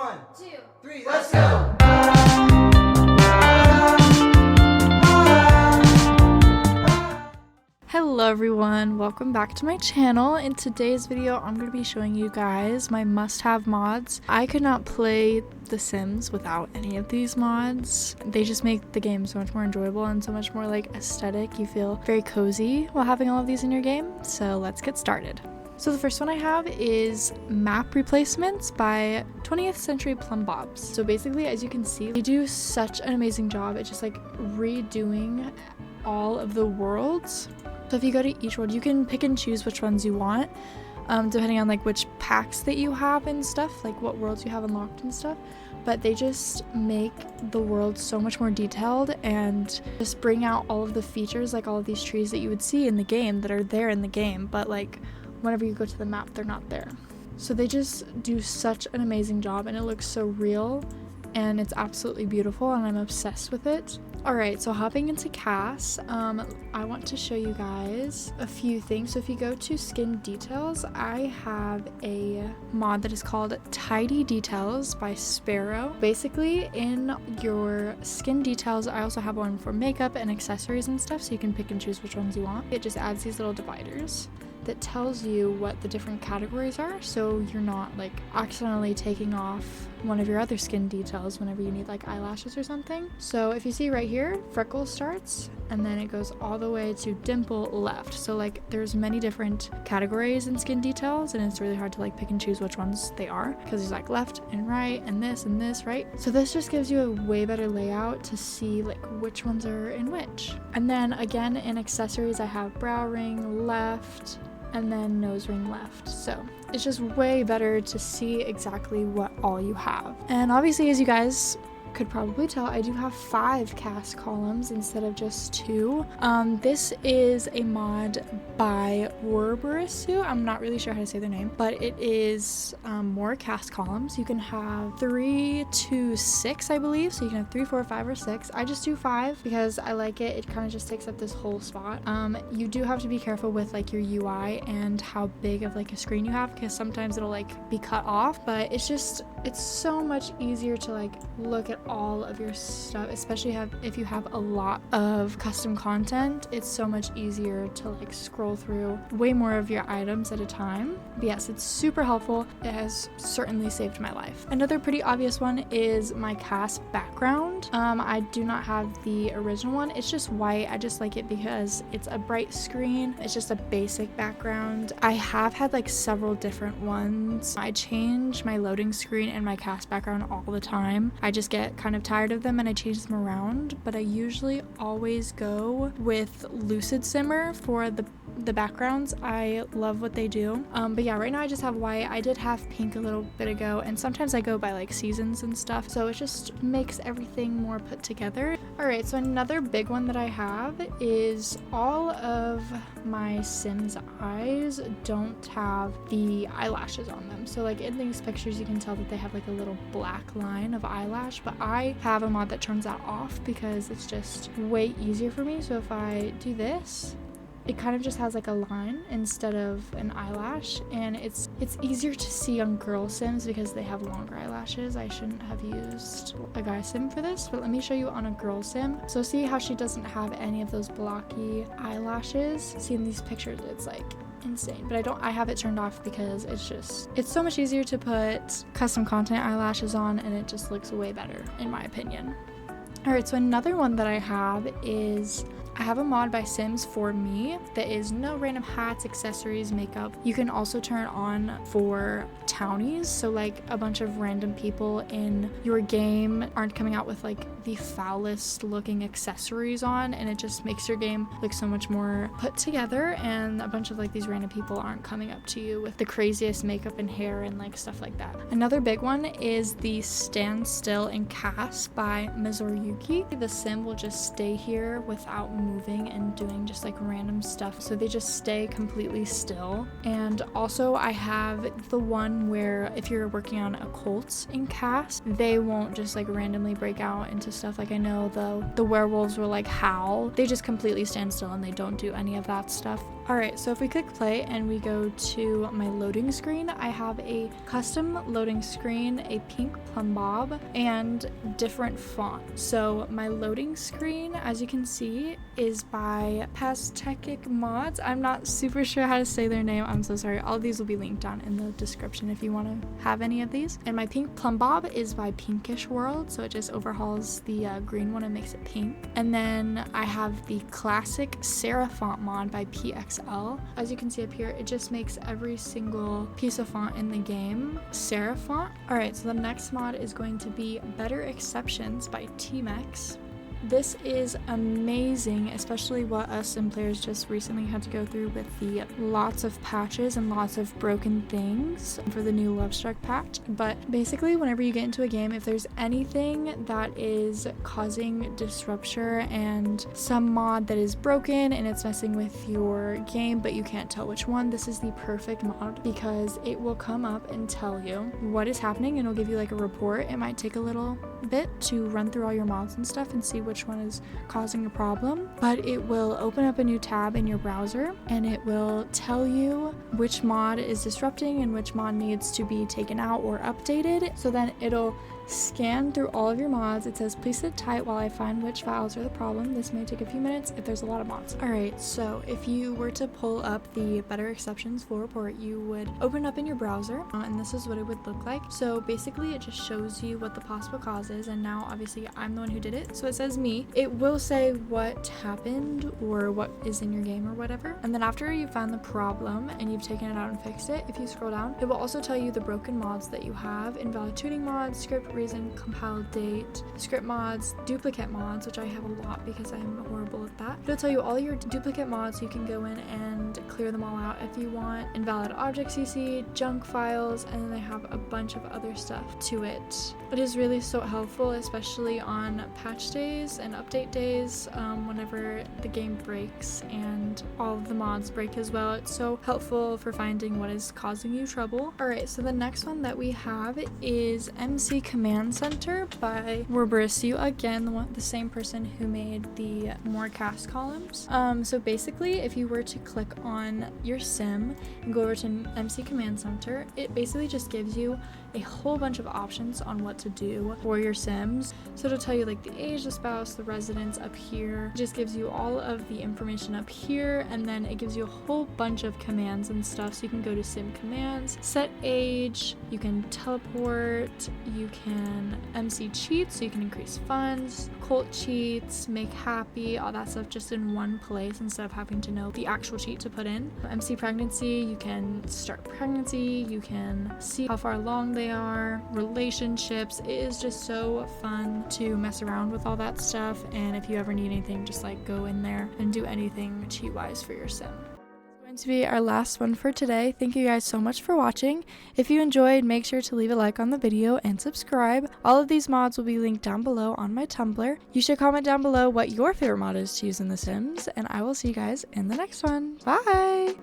1, 2, 3, let's go! Hello everyone, welcome back to my channel. In today's video, I'm going to be showing you guys my must-have mods. I could not play The Sims without any of these mods. They just make the game so much more enjoyable and so much more like aesthetic. You feel very cozy while having all of these in your game. So let's get started. So the first one I have is Map Replacements by 20th Century Plum Bobs. So basically, as you can see, they do such an amazing job at just like redoing all of the worlds. So if you go to each world, you can pick and choose which ones you want, depending on like which packs that you have and stuff, like what worlds you have unlocked and stuff. But they just make the world so much more detailed and just bring out all of the features, like all of these trees that you would see in the game that are there in the game, but like whenever you go to the map, they're not there. So they just do such an amazing job, and it looks so real and it's absolutely beautiful, and I'm obsessed with it. Alright, so hopping into CAS, I want to show you guys a few things. So if you go to Skin Details, I have a mod that is called Tidy Details by Sparrow. Basically, in your skin details, I also have one for makeup and accessories and stuff, so you can pick and choose which ones you want. It just adds these little dividers that tells you what the different categories are, so you're not like accidentally taking off one of your other skin details whenever you need like eyelashes or something. So if you see right here, freckle starts and then it goes all the way to dimple left. So like there's many different categories in skin details, and it's really hard to like pick and choose which ones they are because there's like left and right and this, right? So this just gives you a way better layout to see like which ones are in which. And then again in accessories, I have brow ring left and then nose ring left. So it's just way better to see exactly what all you have. And obviously, as you guys could probably tell, I do have 5 cast columns instead of just 2. This is a mod by werbesu. I'm not really sure how to say their name, but it is more cast columns. You can have 3 to 6, I believe. So you can have 3, 4, 5, or 6. I just do 5 because I like it. It kind of just takes up this whole spot. You do have to be careful with like your UI and how big of like a screen you have, because sometimes it'll like be cut off, but it's so much easier to like look at all of your stuff, especially if you have a lot of custom content. It's so much easier to like scroll through way more of your items at a time. But yes, it's super helpful. It has certainly saved my life. Another pretty obvious one is my cast background. I do not have the original one. It's just white. I just like it because it's a bright screen. It's just a basic background. I have had like several different ones. I change my loading screen and my cast background all the time. I just get kind of tired of them and I change them around, but I usually always go with Lucid Simmer for the backgrounds. I love what they do. But yeah, right now I just have white. I did have pink a little bit ago, and sometimes I go by like seasons and stuff, so it just makes everything more put together. Alright, so another big one that I have is all of my Sims eyes don't have the eyelashes on them. So like in these pictures you can tell that they have like a little black line of eyelash, but I have a mod that turns that off because it's just way easier for me. So if I do this, it kind of just has like a line instead of an eyelash, and it's easier to see on girl Sims because they have longer eyelashes. I shouldn't have used a guy Sim for this, but let me show you on a girl Sim. So see how she doesn't have any of those blocky eyelashes? See in these pictures, it's like insane, but I have it turned off because it's so much easier to put custom content eyelashes on, and it just looks way better in my opinion. Alright, so another one that I have is I have a mod by Sims for Me that is no random hats, accessories, makeup. You can also turn on for townies, so like a bunch of random people in your game aren't coming out with like the foulest looking accessories on, and it just makes your game look so much more put together, and a bunch of like these random people aren't coming up to you with the craziest makeup and hair and like stuff like that. Another big one is the Stand Still in CAS by Mizoruyuki. The sim will just stay here without moving and doing just like random stuff, so they just stay completely still. And also I have the one where if you're working on occults in CAS, they won't just like randomly break out into stuff. Like I know the werewolves will like howl, they just completely stand still and they don't do any of that stuff. Alright, so if we click play and we go to my loading screen, I have a custom loading screen, a pink plumb bob, and different font. So my loading screen, as you can see, is by Pastekic Mods. I'm not super sure how to say their name. I'm so sorry. All of these will be linked down in the description if you want to have any of these. And my pink plumb bob is by Pinkish World, so it just overhauls the green one and makes it pink. And then I have the classic Serif font mod by PXL. As you can see up here, it just makes every single piece of font in the game serif font. Alright, so the next mod is going to be Better Exceptions by T-Mex. This is amazing, especially what us sim players just recently had to go through with the lots of patches and lots of broken things for the new Love Struck patch. But basically, whenever you get into a game, if there's anything that is causing disruption and some mod that is broken and it's messing with your game, but you can't tell which one, this is the perfect mod because it will come up and tell you what is happening and it'll give you like a report. It might take a little bit to run through all your mods and stuff and see which one is causing a problem, but it will open up a new tab in your browser and it will tell you which mod is disrupting and which mod needs to be taken out or updated. So then it'll scan through all of your mods. It says please sit tight while I find which files are the problem. This may take a few minutes if there's a lot of mods. Alright, so if you were to pull up the Better Exceptions full report, you would open up in your browser and this is what it would look like. So basically it just shows you what the possible cause is, and now obviously I'm the one who did it, so it says me. It will say what happened or what is in your game or whatever, and then after you found the problem and you've taken it out and fixed it, if you scroll down, it will also tell you the broken mods that you have: invalid tuning mods, script reason, compile date, script mods, duplicate mods, which I have a lot because I'm horrible at that. It'll tell you all your duplicate mods, so you can go in and clear them all out if you want. Invalid object CC, junk files, and then they have a bunch of other stuff to it. It is really so helpful, especially on patch days and update days, whenever the game breaks and all of the mods break as well. It's so helpful for finding what is causing you trouble. Alright, so the next one that we have is MC Command Center by werbesu. Again, the same person who made the more cast columns. So basically, if you were to click on your sim and go over to MC Command Center, it basically just gives you a whole bunch of options on what to do for your sims. So it'll tell you like the age, the spouse, the residence up here. It just gives you all of the information up here, and then it gives you a whole bunch of commands and stuff. So you can go to sim commands, set age, you can teleport, you can MC cheats, so you can increase funds, cult cheats, make happy, all that stuff just in one place instead of having to know the actual cheat to put in. MC pregnancy, you can start pregnancy, you can see how far along they are, relationships. It is just so fun to mess around with all that stuff, and if you ever need anything, just like go in there and do anything cheat wise for your sim. To be our last one for today. Thank you guys so much for watching. If you enjoyed, make sure to leave a like on the video and subscribe. All of these mods will be linked down below on my Tumblr. You should comment down below what your favorite mod is to use in The Sims, and I will see you guys in the next one. Bye!